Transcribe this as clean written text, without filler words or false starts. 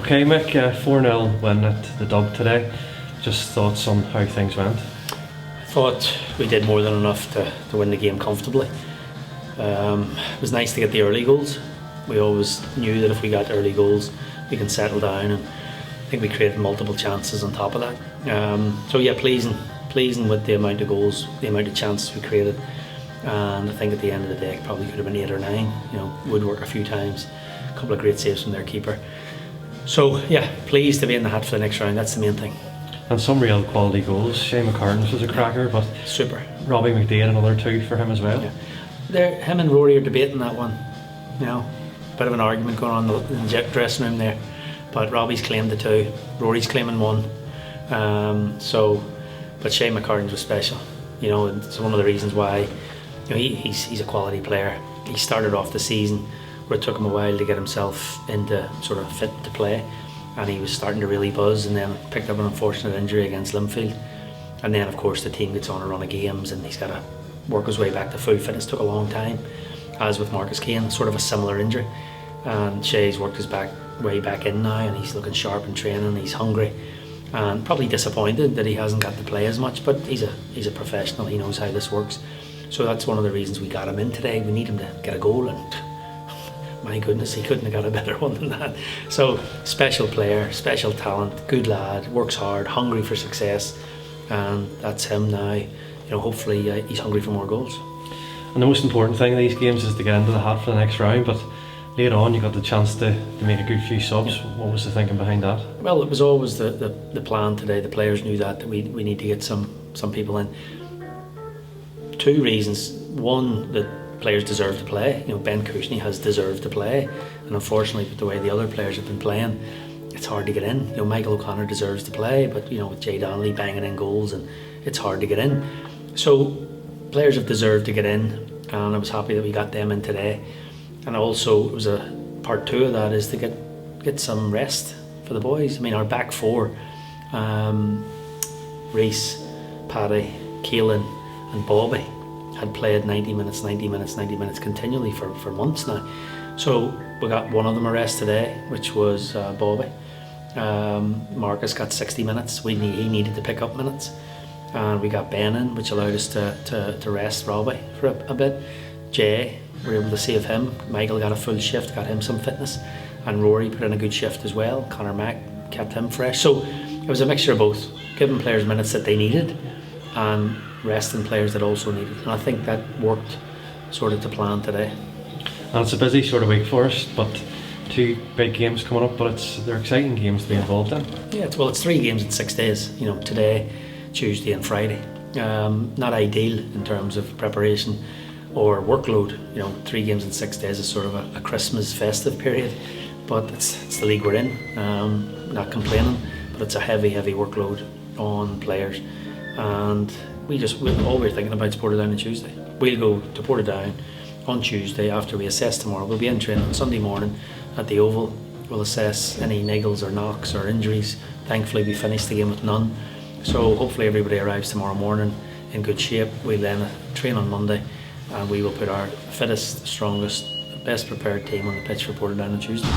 Okay, Mick, 4-0 win at the Dub today. Just thoughts on how things went? I thought we did more than enough to win the game comfortably. It was nice to get the early goals. We always knew that if we got early goals, we can settle down, and I think we created multiple chances on top of that. So yeah, pleasing with the amount of goals, the amount of chances we created. And I think at the end of the day, it probably could have been 8 or 9. Woodwork a few times, a couple of great saves from their keeper. So yeah, pleased to be in the hat for the next round. That's the main thing. And some real quality goals. Shane McCartan's was a cracker, but super. Robbie McDermott, another 2 for him as well. Yeah. Him and Rory are debating that one. Bit of an argument going on in the dressing room there. But Robbie's claimed the 2, Rory's claiming 1. But Shane McCartan's was special. It's one of the reasons why. He's a quality player. He started off the season where it took him a while to get himself into sort of fit to play, and he was starting to really buzz, and then picked up an unfortunate injury against Linfield, and then of course the team gets on a run of games and he's got to work his way back to full fitness. Took a long time, as with Marcus Kane, sort of a similar injury, and Shay's worked his way back in now, and he's looking sharp in training. He's hungry and probably disappointed that he hasn't got to play as much, but he's a professional. He knows how this works. So that's one of the reasons we got him in today. We need him to get a goal, and my goodness, he couldn't have got a better one than that. So special player, special talent, good lad, works hard, hungry for success, and that's him now. Hopefully he's hungry for more goals. And the most important thing in these games is to get into the hat for the next round, but later on you got the chance to make a good few subs. What was the thinking behind that? Well, it was always the plan today. The players knew that we need to get some people in. 2 reasons. One, that players deserve to play. Ben Cushney has deserved to play, and unfortunately with the way the other players have been playing, it's hard to get in. Michael O'Connor deserves to play, but with Jay Donnelly banging in goals, and it's hard to get in. So players have deserved to get in, and I was happy that we got them in today. And also it was a part 2 of that is to get some rest for the boys. Our back 4, Reece, Paddy, Keelan and Bobby had played 90 minutes continually for months now. So we got one of them a rest today, which was Bobby. Marcus got 60 minutes. He needed to pick up minutes, and we got Ben in, which allowed us to rest Robbie for a bit. Jay, we were able to save him. Michael got a full shift, got him some fitness, and Rory put in a good shift as well. Conor Mack kept him fresh. So it was a mixture of both, giving players minutes that they needed and resting players that also needed, and I think that worked sort of to plan today. And it's a busy sort of week for us, but 2 big games coming up, but they're exciting games to be involved in. Yeah, it's 3 games in 6 days. Today, Tuesday and Friday. Not ideal in terms of preparation or workload. 3 games in 6 days is sort of a Christmas festive period, but it's the league we're in. Not complaining, but it's a heavy workload on players, and all we're thinking about is Portadown on Tuesday. We'll go to Portadown on Tuesday after we assess tomorrow. We'll be in training on Sunday morning at the Oval. We'll assess any niggles or knocks or injuries. Thankfully we finished the game with none, so hopefully everybody arrives tomorrow morning in good shape. We'll then train on Monday, and we will put our fittest, strongest, best prepared team on the pitch for Portadown on Tuesday.